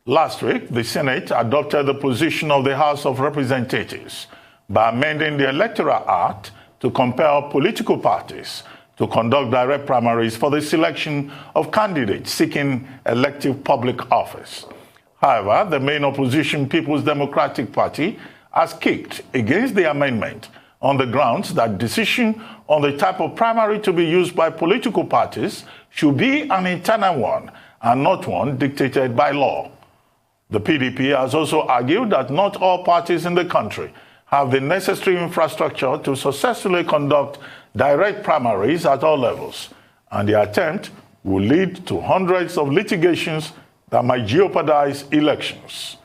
Last week, the Senate adopted the position of the House of Representatives by amending the Electoral Act to compel political parties to conduct direct primaries for the selection of candidates seeking elective public office. However, the main opposition, People's Democratic Party, has kicked against the amendment on the grounds that decision on the type of primary to be used by political parties should be an internal one and not one dictated by law. The PDP has also argued that not all parties in the country have the necessary infrastructure to successfully conduct direct primaries at all levels, and the attempt will lead to hundreds of litigations that might jeopardize elections.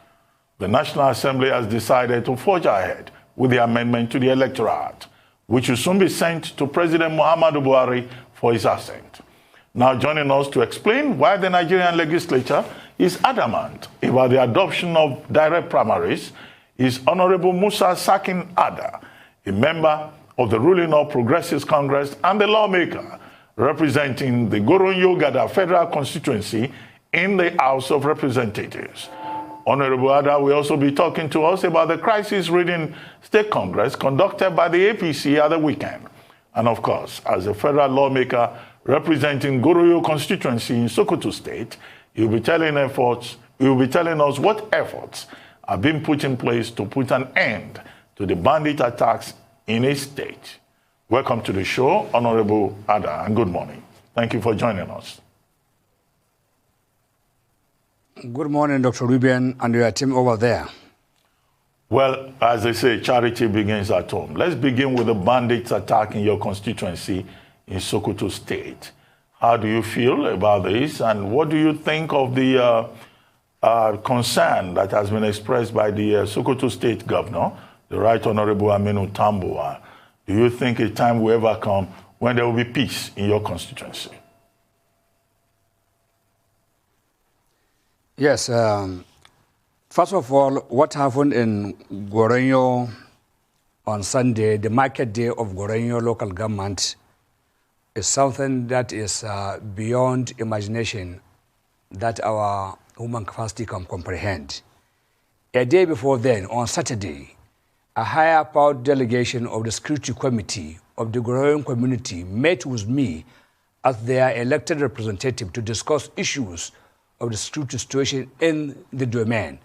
The National Assembly has decided to forge ahead with the amendment to the Electoral Act, which will soon be sent to President Muhammadu Buhari for his assent. Now joining us to explain why the Nigerian legislature is adamant about the adoption of direct primaries is Honorable Musa Sarkin Adar, a member of the ruling All Progressives Congress and the lawmaker representing the Goronyo-Gada Federal Constituency in the House of Representatives. Honorable Adar will also be talking to us about the crisis-ridden state congress conducted by the APC at the weekend. And of course, as a federal lawmaker representing Goronyo constituency in Sokoto State, he will be telling us what efforts have been put in place to put an end to the bandit attacks in his state. Welcome to the show, Honorable Adar, and good morning. Thank you for joining us. Good morning, Dr. Ruben and your team over there. Well, as they say, charity begins at home. Let's begin with the bandits attack in your constituency in Sokoto State. How do you feel about this, and what do you think of the concern that has been expressed by the Sokoto State Governor, the Right Honorable Aminu Tambuwa? Do you think a time will ever come when there will be peace in your constituency? Yes. First of all, what happened in Goronyo on Sunday, the market day of Goronyo local government, is something that is beyond imagination that our human capacity can comprehend. A day before then, on Saturday, a higher power delegation of the security committee of the Goronyo community met with me as their elected representative to discuss issues of the security situation in the domain,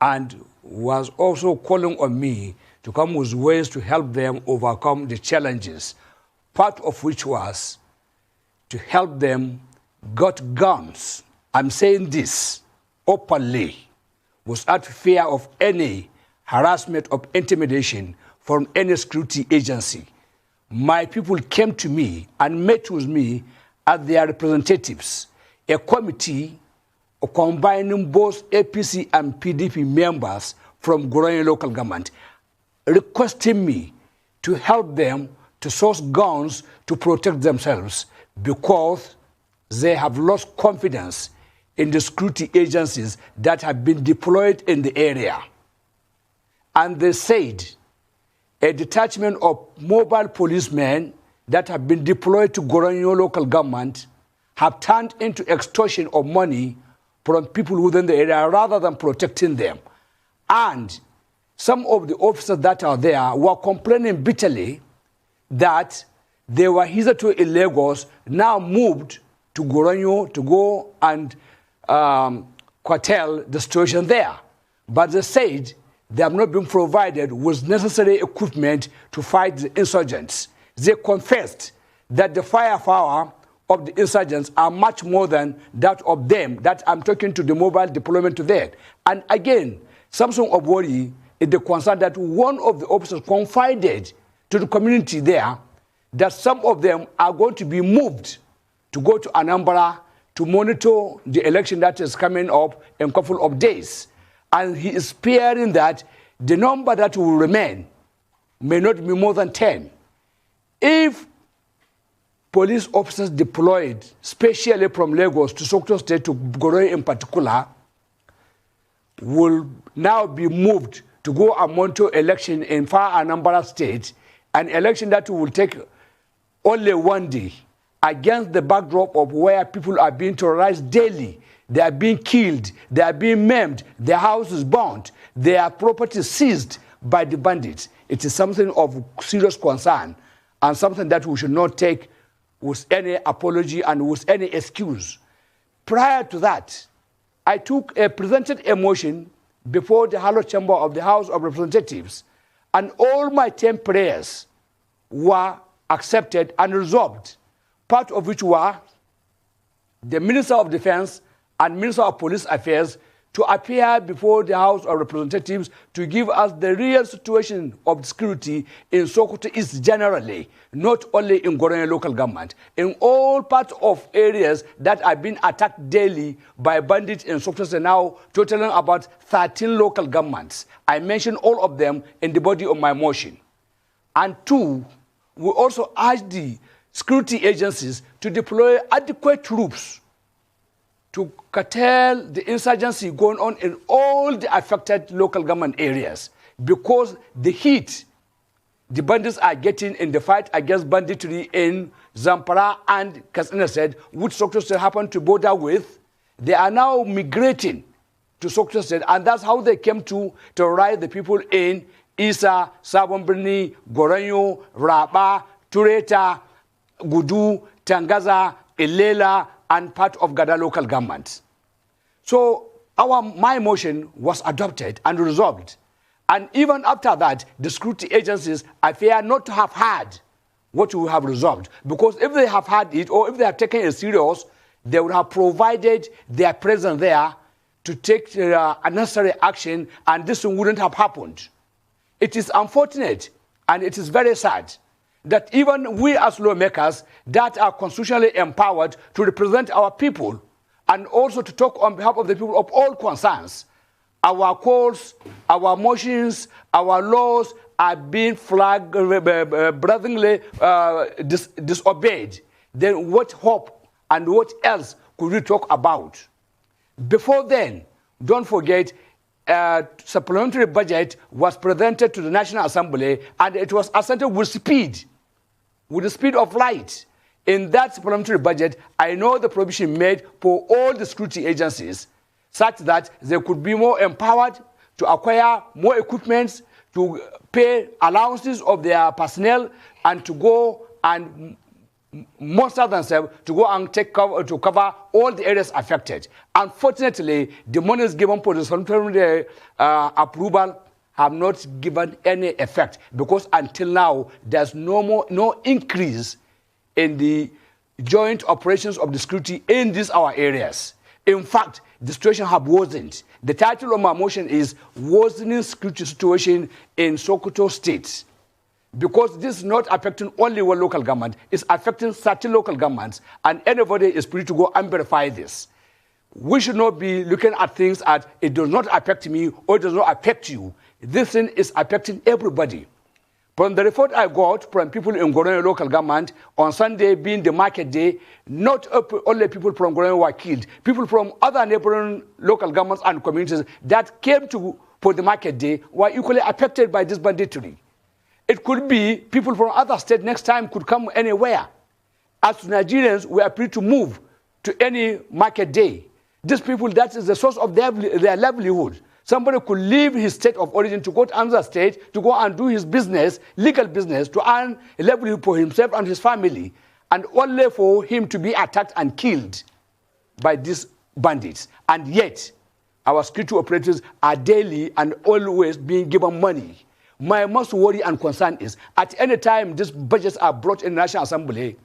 and was also calling on me to come with ways to help them overcome the challenges, part of which was to help them get guns. I'm saying this openly, without fear of any harassment or intimidation from any security agency. My people came to me and met with me as their representatives, a committee combining both APC and PDP members from Goronyo local government, requesting me to help them to source guns to protect themselves because they have lost confidence in the security agencies that have been deployed in the area. And they said a detachment of mobile policemen that have been deployed to Goronyo local government have turned into extortion of money from people within the area rather than protecting them. And some of the officers that are there were complaining bitterly that they were hitherto in Lagos, now moved to Goronyo to go and curtail the situation there. But they said they have not been provided with necessary equipment to fight the insurgents. They confessed that the firepower of the insurgents are much more than that of them, that I'm talking to the mobile deployment to that. And again, something of worry is the concern that one of the officers confided to the community there that some of them are going to be moved to go to Anambra to monitor the election that is coming up in a couple of days. And he is fearing that the number that will remain may not be more than 10. If police officers deployed, especially from Lagos to Sokoto State to Goronyo in particular, will now be moved to go and monitor election in far Anambra State, an election that will take only one day, against the backdrop of where people are being terrorized daily. they are being killed, they are being maimed, their houses burnt, their property seized by the bandits. It is something of serious concern and something that we should not take with any apology and with any excuse. Prior to that, I presented a motion before the Hallowed Chamber of the House of Representatives, and all my 10 prayers were accepted and resolved, part of which were the Minister of Defense and Minister of Police Affairs to appear before the House of Representatives to give us the real situation of security in Sokoto East generally, not only in Goronyo local government. In all parts of areas that are being attacked daily by bandits in Sokoto now, totaling about 13 local governments. I mentioned all of them in the body of my motion. And 2, we also urge the security agencies to deploy adequate troops to curtail the insurgency going on in all the affected local government areas, because the heat the bandits are getting in the fight against banditry in Zamfara and Katsina State, which Sokoto State happen to border with, they are now migrating to Sokoto State, and that's how they came to terrorize the people in Isa, Sabon Birni, Goronyo, Raba, Tureta, Gudu, Tangaza, Ilela, and part of Gada local government. So my motion was adopted and resolved. And even after that, the security agencies appear not to have had what we have resolved. Because if they have had it, or if they have taken it serious, they would have provided their presence there to take unnecessary action, and this wouldn't have happened. It is unfortunate, and it is very sad, that even we as lawmakers that are constitutionally empowered to represent our people and also to talk on behalf of the people of all concerns, our calls, our motions, our laws are being brazenly disobeyed. Then what hope and what else could we talk about? Before then, don't forget, supplementary budget was presented to the National Assembly, and it was assented with speed. With the speed of light. In that supplementary budget, I know the provision made for all the security agencies such that they could be more empowered to acquire more equipment, to pay allowances of their personnel, and to go and muster themselves to go and to cover all the areas affected. Unfortunately, the monies given for the supplementary approval have not given any effect, because until now there's no increase in the joint operations of the security in these our areas. In fact, the situation have worsened. The title of my motion is Worsening Security Situation in Sokoto State, because this is not affecting only one local government, it's affecting 30 local governments, and anybody is free to go and verify this. We should not be looking at things as it does not affect me or it does not affect you. This thing is affecting everybody. From the report I got from people in Goronyo local government, on Sunday being the market day, not only people from Goronyo were killed, people from other neighboring local governments and communities that came for the market day were equally affected by this banditry. It could be people from other states next time could come anywhere. As Nigerians, we are free to move to any market day. These people, that is the source of their livelihood. Somebody could leave his state of origin to go to another state to go and do his business, legal business, to earn a livelihood for himself and his family, and only for him to be attacked and killed by these bandits. And yet, our security operators are daily and always being given money. My most worry and concern is, at any time these budgets are brought in the National Assembly,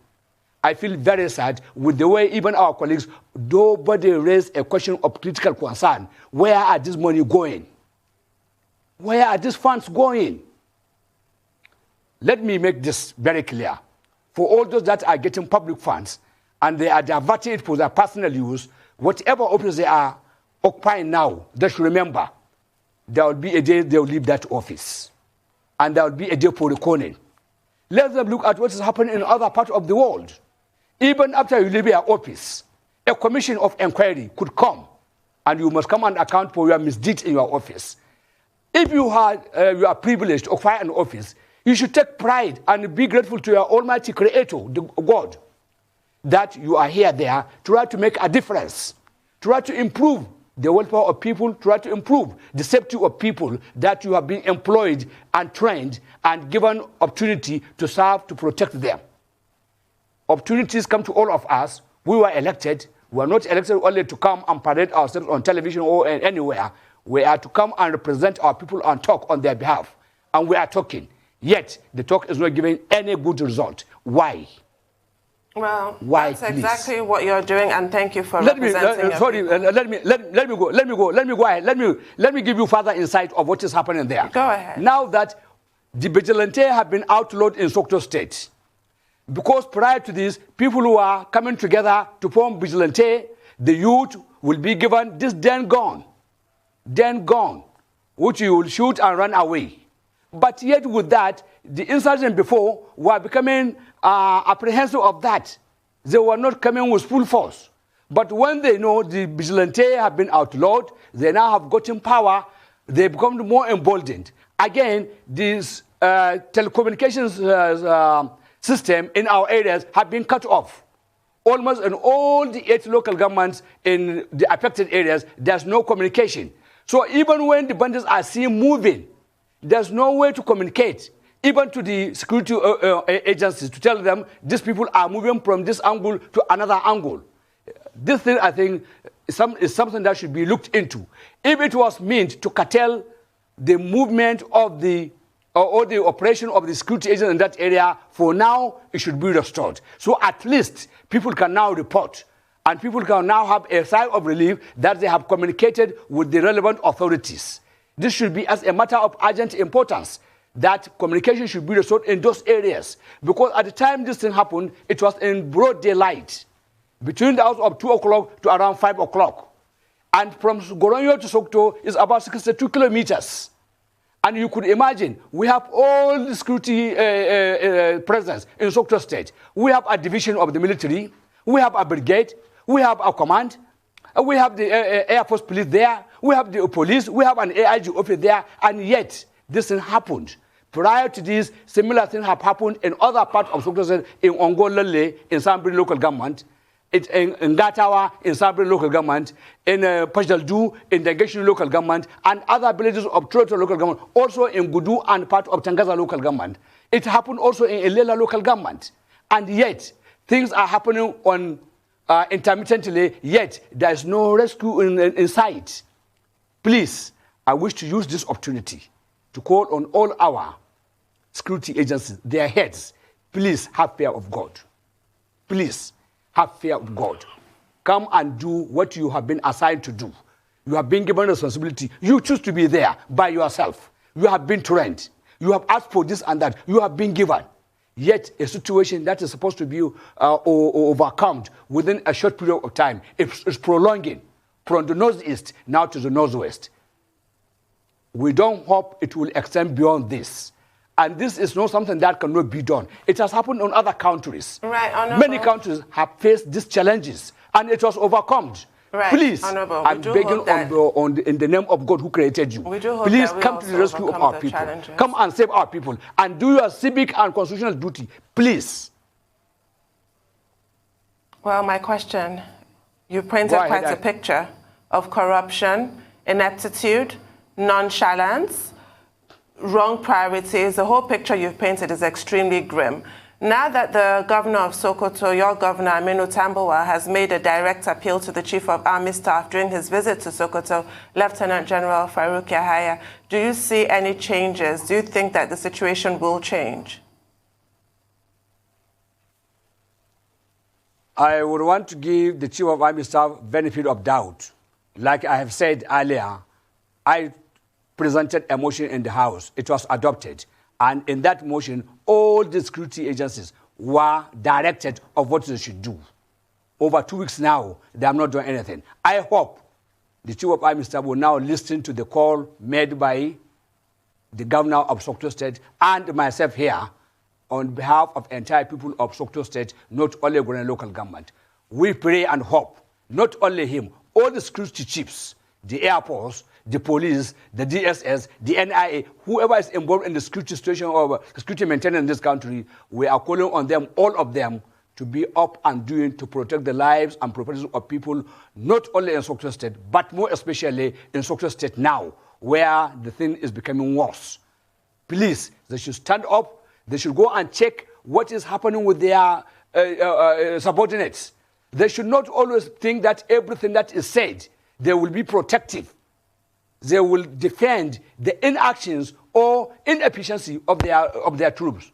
I feel very sad with the way even our colleagues, nobody raised a question of critical concern. Where are this money going? Where are these funds going? Let me make this very clear. For all those that are getting public funds and they are diverting it for their personal use, whatever office they are occupying now, they should remember there will be a day they will leave that office. And there will be a day for reckoning. Let them look at what is happening in other parts of the world. Even after you leave your office, a commission of inquiry could come, and you must come and account for your misdeeds in your office. If you are privileged to occupy an office, you should take pride and be grateful to your Almighty Creator, the God, that you are here there to try to make a difference, try to improve the welfare of people, try to improve the safety of people that you have been employed and trained and given opportunity to serve, to protect them. Opportunities come to all of us. We were elected. We are not elected only to come and parade ourselves on television or anywhere. We are to come and represent our people and talk on their behalf. And we are talking. Yet, the talk is not giving any good result. Why? Well, why, that's exactly what you're doing, and thank you for let representing me go ahead. Let me give you further insight of what is happening there. Go ahead. Now that the vigilante have been outlawed in Sokoto State, because prior to this, people who are coming together to form vigilante, the youth will be given this then gun, which you will shoot and run away. But yet with that, the insurgents before were becoming apprehensive of that. They were not coming with full force. But when they know the vigilante have been outlawed, they now have gotten power, they become more emboldened. Again, this telecommunications system in our areas have been cut off. Almost in all the 8 local governments in the affected areas, there's no communication. So even when the bandits are seen moving, there's no way to communicate, even to the security agencies, to tell them these people are moving from this angle to another angle. This thing, I think, is something that should be looked into. If it was meant to curtail the movement of the or the operation of the security agents in that area, for now, it should be restored. So at least people can now report, and people can now have a sigh of relief that they have communicated with the relevant authorities. This should be as a matter of urgent importance, that communication should be restored in those areas. Because at the time this thing happened, it was in broad daylight, between the hours of 2 o'clock to around 5 o'clock. And from Goronyo to Sokoto is about 62 kilometers. And you could imagine, we have all the security presence in Sokoto State. We have a division of the military, we have a brigade, we have a command, we have the Air Force police there, we have the police, we have an AIG office there, and yet this thing happened. Prior to this, similar things have happened in other parts of Sokoto State, in Ongolele, in Sambri local government, in Gatawa, in Sambri local government, in Pajaldou, in Degeshini local government, and other villages of Troto local government, also in Gudu and part of Tangaza local government. It happened also in Ilela local government. And yet, things are happening on intermittently, yet there is no rescue in sight. Please, I wish to use this opportunity to call on all our security agencies, their heads, please have fear of God. Please have fear of God. Come and do what you have been assigned to do. You have been given responsibility. You choose to be there by yourself. You have been trained. You have asked for this and that. You have been given. Yet a situation that is supposed to be overcome within a short period of time is prolonging from the northeast now to the northwest. We don't hope it will extend beyond this. And this is not something that cannot be done. It has happened in other countries. Right, Honorable. Many countries have faced these challenges, and it was overcome. Right, please, Honorable, I'm begging in the name of God who created you. Please come to the rescue of our people. Challenges. Come and save our people. And do your civic and constitutional duty. Please. Well, my question, you painted quite a picture of corruption, ineptitude, nonchalance, wrong priorities. The whole picture you've painted is extremely grim. Now that the governor of Sokoto, your governor, Aminu Tambuwal, has made a direct appeal to the Chief of Army Staff during his visit to Sokoto, Lieutenant General Farouk Yahaya, do you see any changes? Do you think that the situation will change? I would want to give the Chief of Army Staff benefit of doubt. Like I have said earlier, I presented a motion in the House. It was adopted. And in that motion, all the security agencies were directed of what they should do. Over 2 weeks now, they have not done anything. I hope the Chief of Army Staff will now listen to the call made by the governor of Sokoto State and myself here on behalf of the entire people of Sokoto State, not only Goronyo local government. We pray and hope, not only him, all the security chiefs, the Air Force, the police, the DSS, the NIA, whoever is involved in the security situation or security maintenance in this country, we are calling on them, all of them, to be up and doing to protect the lives and properties of people, not only in Sokoto State, but more especially in Sokoto State now, where the thing is becoming worse. Please, they should stand up. They should go and check what is happening with their subordinates. They should not always think that everything that is said, they will be protective. They will defend the inactions or inefficiency of their troops.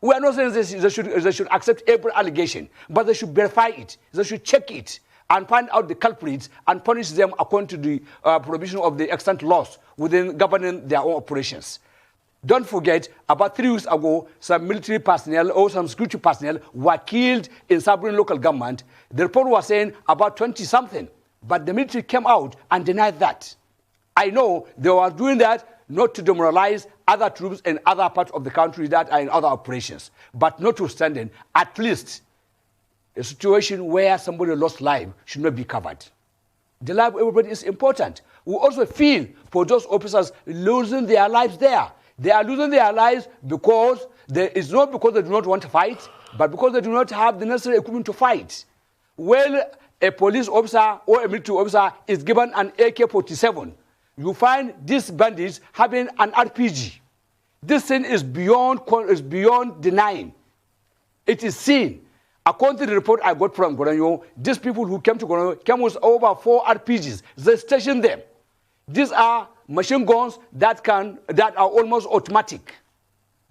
We are not saying they should accept every allegation, but they should verify it. They should check it and find out the culprits and punish them according to the provision of the extant laws within governing their own operations. Don't forget, about 3 weeks ago, some military personnel or some security personnel were killed in Sabrin local government. The report was saying about 20-something, but the military came out and denied that. I know they were doing that not to demoralize other troops in other parts of the country that are in other operations, but notwithstanding, at least a situation where somebody lost life should not be covered. The life of everybody is important. We also feel for those officers losing their lives there. They are losing their lives because it's not because they do not want to fight, but because they do not have the necessary equipment to fight. Well, a police officer or a military officer is given an AK-47. You find these bandits having an RPG. This thing is beyond denying. It is seen. According to the report I got from Goranyo, these people who came to Goranyo came with over 4 RPGs. They stationed them. These are machine guns that are almost automatic.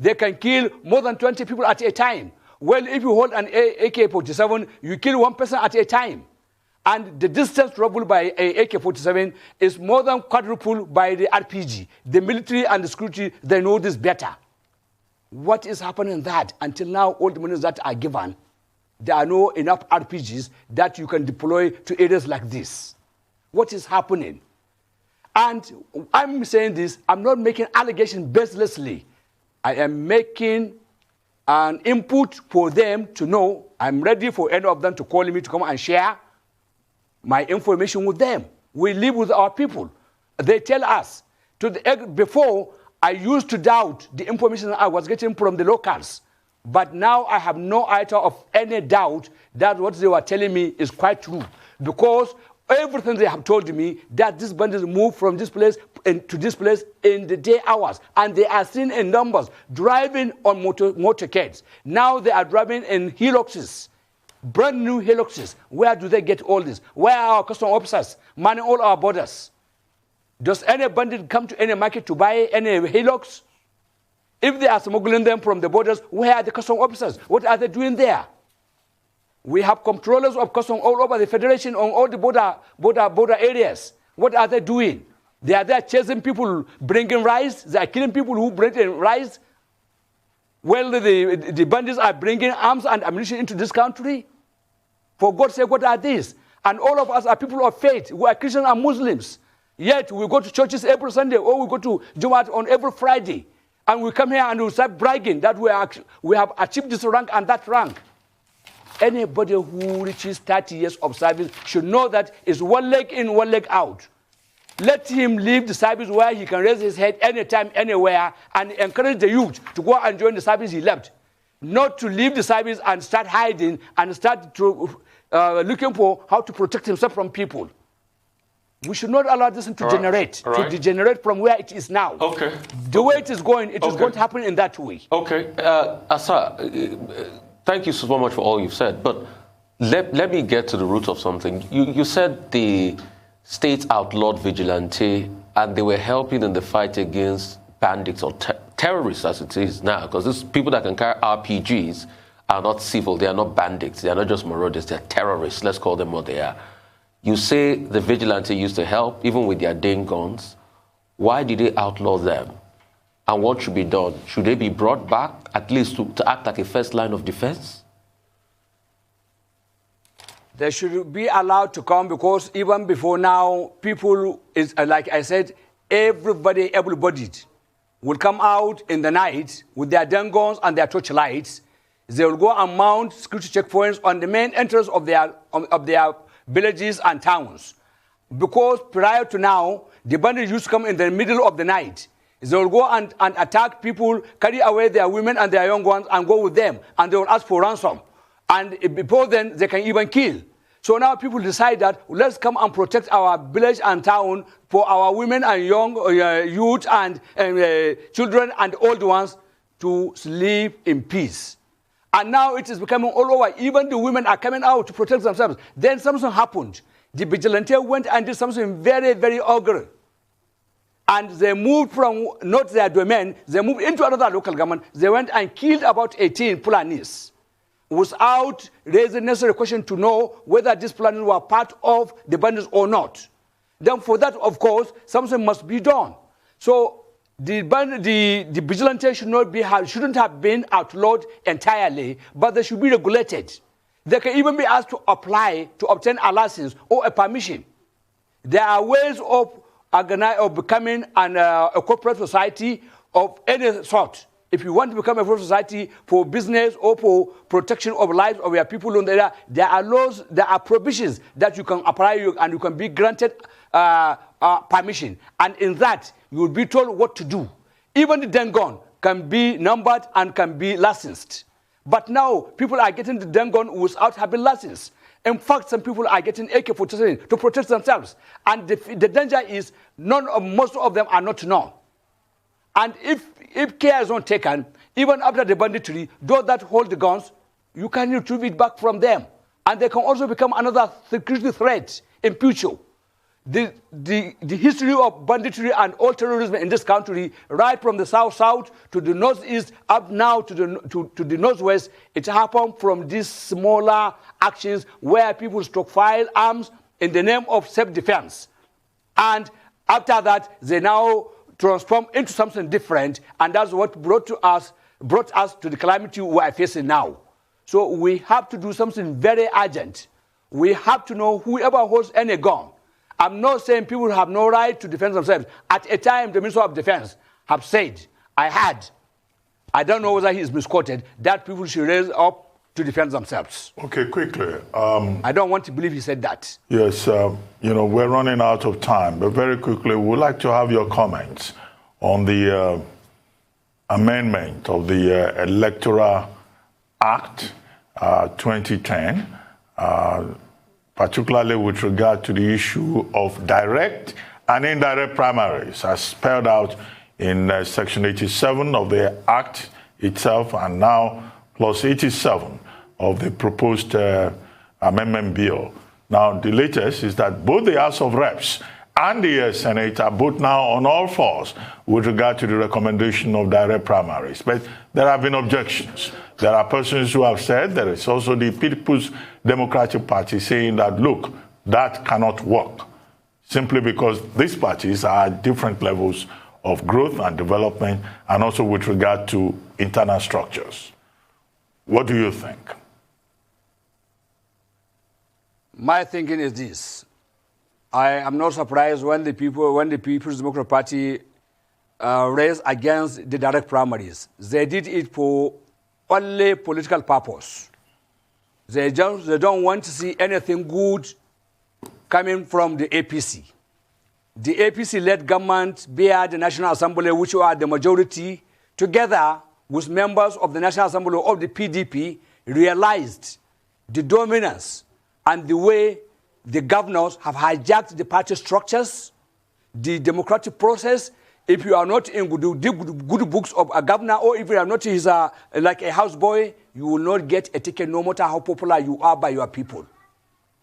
They can kill more than 20 people at a time. Well, if you hold an AK-47, you kill 1 person at a time. And the distance traveled by a AK-47 is more than quadruple by the RPG. The military and the security, they know this better. What is happening that until now, all the monies that are given, there are no enough RPGs that you can deploy to areas like this. What is happening? And I'm saying this, I'm not making allegations baselessly. I am making an input for them to know. I'm ready for any of them to call me to come and share my information with them. We live with our people. They tell us. Before, I used to doubt the information I was getting from the locals. But now I have no iota of any doubt that what they were telling me is quite true. Because everything they have told me, that these bandits move from this place to this place in the day hours. And they are seen in numbers, driving on motorcades. Now they are driving in Hiluxes, brand new Hiluxes. Where do they get all this? Where are our custom officers manning all our borders? Does any bandit come to any market to buy any Hilux? If they are smuggling them from the borders, where are the custom officers? What are they doing there? We have controllers of custom all over the federation on all the border areas. What are they doing? They are there chasing people, bringing rice. They are killing people who bring in rice. Well, the bandits are bringing arms and ammunition into this country. For God's sake, what are these? And all of us are people of faith. We are Christians and Muslims. Yet we go to churches every Sunday, or we go to Jumat on every Friday. And we come here and we start bragging that we have achieved this rank and that rank. Anybody who reaches 30 years of service should know that it's 1 leg in, 1 leg out. Let him leave the service where he can raise his head anytime, anywhere, and encourage the youth to go and join the service he left. Not to leave the service and start hiding and start looking for how to protect himself from people. We should not allow this to degenerate from where it is now. Okay. The way it is going, it is going to happen in that way. Okay. Asa, thank you so much for all you've said, but let me get to the root of something. You said the state outlawed vigilante and they were helping in the fight against bandits or terrorists as it is now, because these people that can carry RPGs are not civil, they are not bandits, they are not just marauders, they are terrorists, let's call them what they are. You say the vigilante used to help, even with their dang guns. Why did they outlaw them? And what should be done? Should they be brought back, at least to act like a first line of defense? They should be allowed to come, because even before now, people, is like I said, everybody will come out in the night with their dang guns and their torchlights. They will go and mount security checkpoints on the main entrance of their villages and towns. Because prior to now, the bandits used to come in the middle of the night. They will go and attack people, carry away their women and their young ones and go with them, and they will ask for ransom. And before then, they can even kill. So now people decide that let's come and protect our village and town for our women and young youth and children and old ones to sleep in peace. And now it is becoming all over. Even the women are coming out to protect themselves. Then something happened. The vigilante went and did something very, very ugly. And they moved from not their domain, they moved into another local government. They went and killed about 18 Fulanis without raising necessary question to know whether these Fulanis were part of the bandits or not. Then for that, of course, something must be done. So the vigilante shouldn't have been outlawed entirely, but they should be regulated. They can even be asked to apply to obtain a license or a permission. There are ways of becoming a corporate society of any sort. If you want to become a corporate society for business or for protection of lives of your people on there are laws, there are provisions that you can apply and you can be granted permission. And in that, you will be told what to do. Even the dengon can be numbered and can be licensed. But now, people are getting the dengon without having license. In fact, some people are getting AK-47 to protect themselves. And the danger is most of them are not known. And if care is not taken, even after the banditry, those that hold the guns, you can retrieve it back from them. And they can also become another security threat in future. The history of banditry and all terrorism in this country, right from the south to the northeast, up now to the northwest, it happened from these smaller actions where people stockpile arms in the name of self-defense. And after that, they now transform into something different, and that's what brought us to the calamity we are facing now. So we have to do something very urgent. We have to know whoever holds any gun. I'm not saying people have no right to defend themselves. At a time, the Minister of Defense have said, I don't know whether he is misquoted, that people should raise up to defend themselves. Okay, quickly. I don't want to believe he said that. Yes, we're running out of time, but very quickly, we'd like to have your comments on the amendment of the Electoral Act 2010, particularly with regard to the issue of direct and indirect primaries, as spelled out in Section 87 of the Act itself, and now Clause 87 of the proposed amendment bill. Now, the latest is that both the House of Reps and the Senate are both now on all fours with regard to the recommendation of direct primaries. But there have been objections. There are persons who have said, there is also the People's Democratic Party saying that, look, that cannot work, simply because these parties are at different levels of growth and development, and also with regard to internal structures. What do you think? My thinking is this. I am not surprised when the People's Democratic Party raised against the direct primaries. They did it for only political purpose. They don't want to see anything good coming from the APC. The APC-led government via the National Assembly, which are the majority, together with members of the National Assembly of the PDP, realized the dominance and the way the governors have hijacked the party structures, the democratic process. If you are not in good books of a governor, or if you are not like a houseboy, you will not get a ticket no matter how popular you are by your people.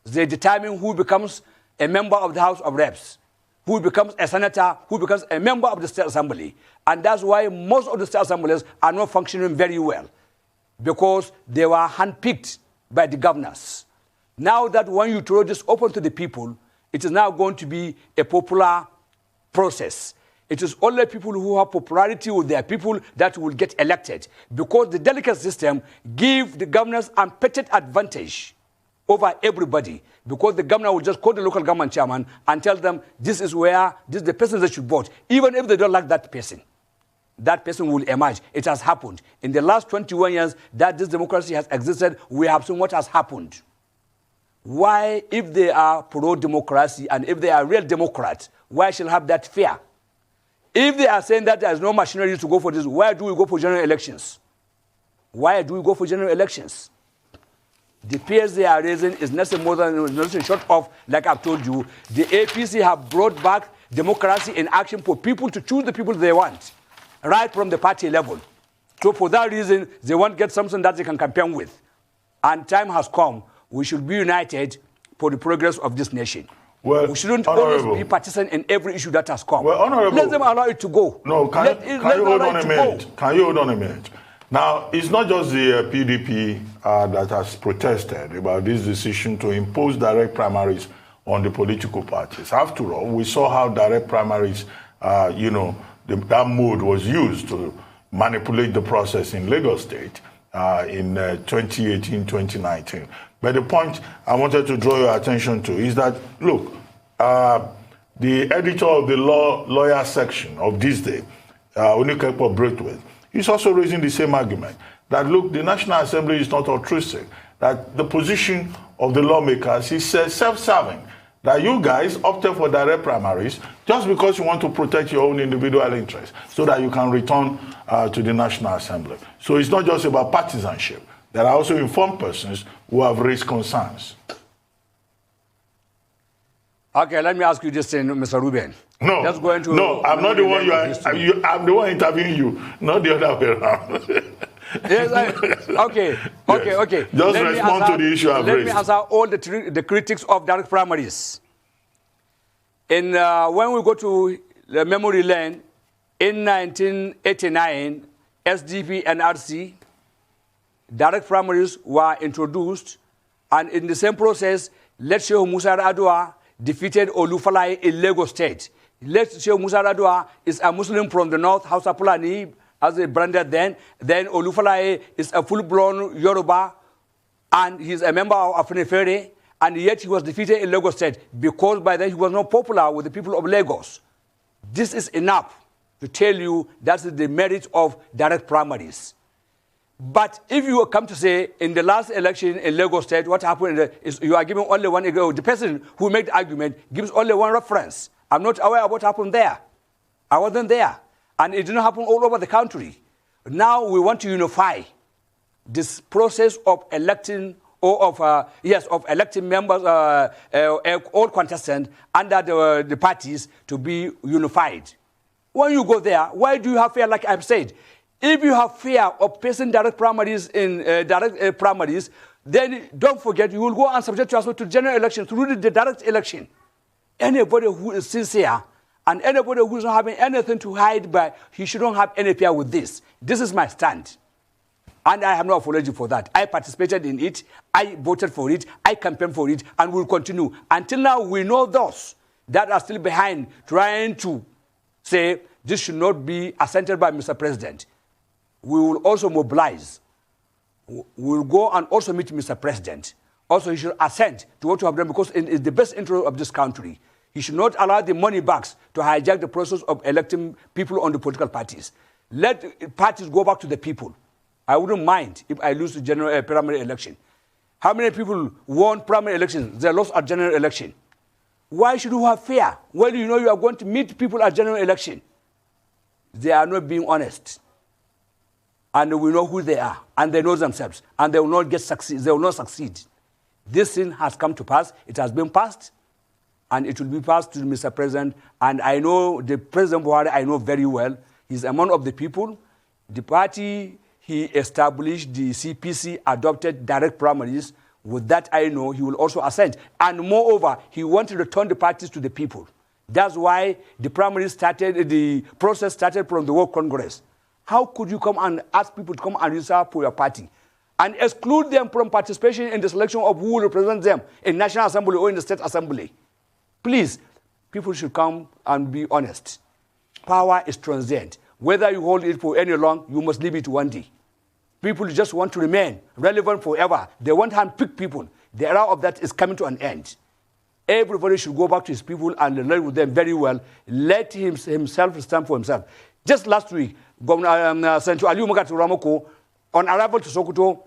They determine who becomes a member of the House of Reps, who becomes a senator, who becomes a member of the State Assembly. And that's why most of the State Assemblies are not functioning very well, because they were handpicked by the governors. Now that when you throw this open to the people, it is now going to be a popular process. It is only people who have popularity with their people that will get elected, because the delegate system gives the governors unfettered advantage over everybody, because the governor will just call the local government chairman and tell them this is the person that should vote, even if they don't like that person. That person will emerge. It has happened. In the last 21 years that this democracy has existed, we have seen what has happened. Why, if they are pro-democracy and if they are real Democrats, why shall have that fear? If they are saying that there is no machinery to go for this, why do we go for general elections? Why do we go for general elections? The fears they are raising is nothing more than nothing short of, like I've told you, the APC have brought back democracy in action for people to choose the people they want, right from the party level. So for that reason, they want to get something that they can campaign with. And time has come. We should be united for the progress of this nation. Well, we shouldn't always be partisan in every issue that has come. Well, let them allow it to go. No, can you hold on a minute? Can you hold on a minute? Now, it's not just the PDP that has protested about this decision to impose direct primaries on the political parties. After all, we saw how direct primaries, that mode was used to manipulate the process in Lagos State in 2018, 2019. But the point I wanted to draw your attention to is that, look, the editor of the lawyer section of This Day, Onikepo Braithwaite, he's also raising the same argument that, look, the National Assembly is not altruistic, that the position of the lawmakers is self-serving, that you guys opted for direct primaries just because you want to protect your own individual interests so that you can return to the National Assembly. So it's not just about partisanship. There are also informed persons who have raised concerns. Okay, let me ask you this thing, Mr. Ruben. No, I'm not the one I'm the one interviewing you, not the other way around. Yes, okay. Just respond to the issue I've raised. Let me answer all the critics of direct primaries. When we go to the memory lane, in 1989, SDP and RC, direct primaries were introduced, and in the same process, Musa Sarkin Adar defeated Olufalaye in Lagos State. Musa Sarkin Adar is a Muslim from the north, Hausa Fulani, as they branded then. Then Olufalaye is a full-blown Yoruba, and he's a member of Afenifere, and yet he was defeated in Lagos State because by then he was not popular with the people of Lagos. This is enough to tell you that's the merit of direct primaries. But if you come to say, in the last election in Lagos State, what happened is you are giving only one, the person who made the argument gives only one reference. I'm not aware of what happened there. I wasn't there. And it didn't happen all over the country. Now we want to unify this process of electing, or of electing members, all contestants under the parties to be unified. When you go there, why do you have fear, like I've said? If you have fear of facing direct primaries in primaries, then don't forget you will go and subject yourself to general election through the direct election. Anybody who is sincere and anybody who is not having anything to hide, but he shouldn't have any fear with this. This is my stand. And I have no apology for that. I participated in it, I voted for it, I campaigned for it, and will continue. Until now, we know those that are still behind trying to say this should not be assented by Mr. President. We will also mobilize. We will go and also meet Mr. President. Also, he should assent to what you have done because it is the best interest of this country. He should not allow the money bags to hijack the process of electing people on the political parties. Let parties go back to the people. I wouldn't mind if I lose the general primary election. How many people won primary elections? They lost at general election. Why should you have fear? Well, you know you are going to meet people at general election. They are not being honest. And we know who they are, and they know themselves, and they will not succeed. They will not succeed. This thing has come to pass. It has been passed, and it will be passed to Mr. President. And I know the President Buhari, I know very well. He's a man of the people. The party he established, the CPC, adopted direct primaries. With that, I know he will also assent. And moreover, he wants to return the parties to the people. That's why the primaries started, the process started from the World Congress. How could you come and ask people to come and register for your party and exclude them from participation in the selection of who will represent them in National Assembly or in the State Assembly? Please, people should come and be honest. Power is transient. Whether you hold it for any long, you must leave it one day. People just want to remain relevant forever. They want to handpick people. The era of that is coming to an end. Everybody should go back to his people and learn with them very well. Let himself stand for himself. Just last week, Governor Senator Aliyu Magatu Ramoko, on arrival to Sokoto,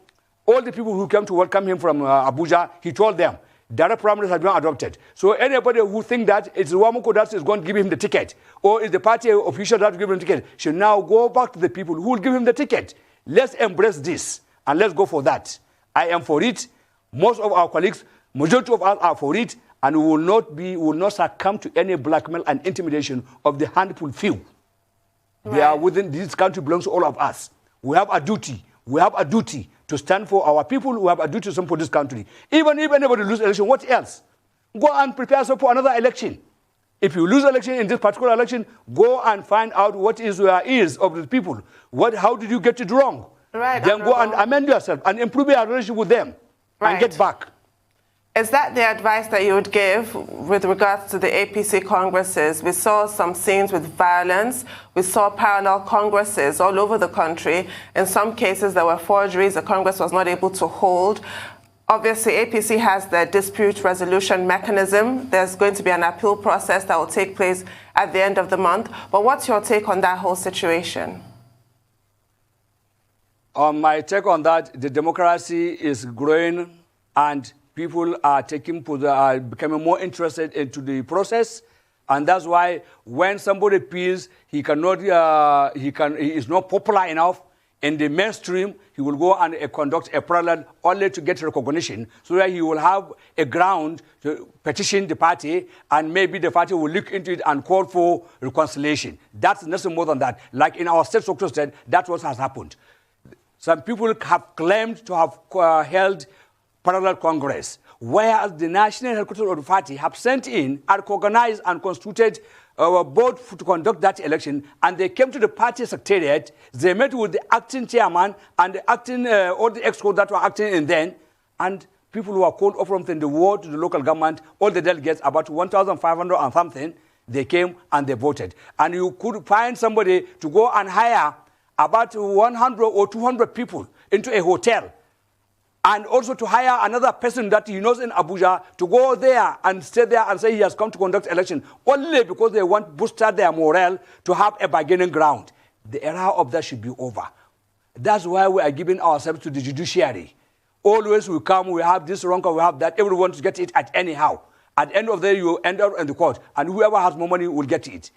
all the people who came to welcome him from Abuja, he told them, direct primaries have been adopted. So anybody who thinks that it's Ramoko that is going to give him the ticket, or is the party official that will give him the ticket, should now go back to the people who will give him the ticket. Let's embrace this, and let's go for that. I am for it. Most of our colleagues, majority of us are for it, and we will not succumb to any blackmail and intimidation of the handful few. Right. They are within, this country belongs to all of us. We have a duty. We have a duty to stand for our people. We have a duty to stand for this country. Even if anybody loses election, what else? Go and prepare yourself for another election. If you lose election in this particular election, go and find out what is your ears of the people. How did you get it wrong? Right, then go and amend yourself and improve your relationship with them. Right. And get back. Is that the advice that you would give with regards to the APC congresses? We saw some scenes with violence. We saw parallel congresses all over the country. In some cases, there were forgeries. The Congress was not able to hold. Obviously, APC has the dispute resolution mechanism. There's going to be an appeal process that will take place at the end of the month. But what's your take on that whole situation? My take on that, the democracy is growing and people are becoming more interested into the process. And that's why when somebody appeals, he is not popular enough in the mainstream, he will go and conduct a parallel only to get recognition, so that he will have a ground to petition the party, and maybe the party will look into it and call for reconciliation. That's nothing more than that. Like in our state, Sokoto state, that's what has happened. Some people have claimed to have held parallel Congress, whereas the national headquarters of the party have sent in and organized and constituted a board to conduct that election, and they came to the party secretariat. They met with the acting chairman and the acting, all the exco that were acting in then, and people who were called up from the ward to the local government, all the delegates, about 1,500 and something, they came and they voted. And you could find somebody to go and hire about 100 or 200 people into a hotel, and also to hire another person that he knows in Abuja to go there and stay there and say he has come to conduct election, only because they want to boost their morale to have a bargaining ground. The era of that should be over. That's why we are giving ourselves to the judiciary. Always we come, we have this wrong, we have that, everyone to get it at anyhow. At the end of the day, you end up in the court, and whoever has more money will get it.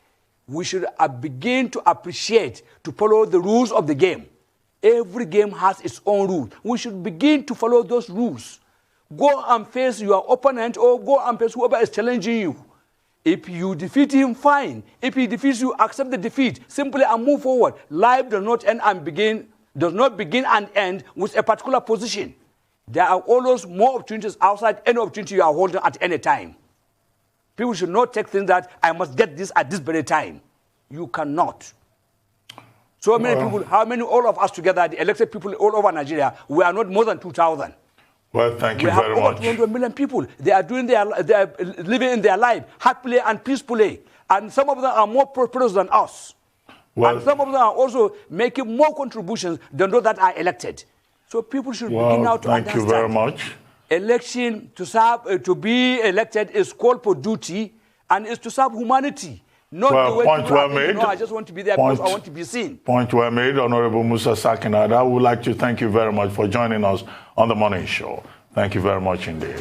We should begin to appreciate, to follow the rules of the game. Every game has its own rules. We should begin to follow those rules. Go and face your opponent, or go and face whoever is challenging you. If you defeat him, fine. If he defeats you, accept the defeat. Simply and move forward. Life does not begin and end with a particular position. There are always more opportunities outside any opportunity you are holding at any time. People should not take things that I must get this at this very time. You cannot. So many people, how many, all of us together, the elected people all over Nigeria, we are not more than 2,000. Well, thank you very much. We have over 200 million people. They are living in their life happily and peacefully. And some of them are more prosperous than us. Well, and some of them are also making more contributions than those that are elected. So people should begin now to understand. Thank you very much. Election to serve, to be elected is called for duty, and is to serve humanity. Not the way point well made. No, I just want to be there because I want to be seen. Point well made, Honorable Musa Sarkin Adar. I would like to thank you very much for joining us on the Morning Show. Thank you very much indeed.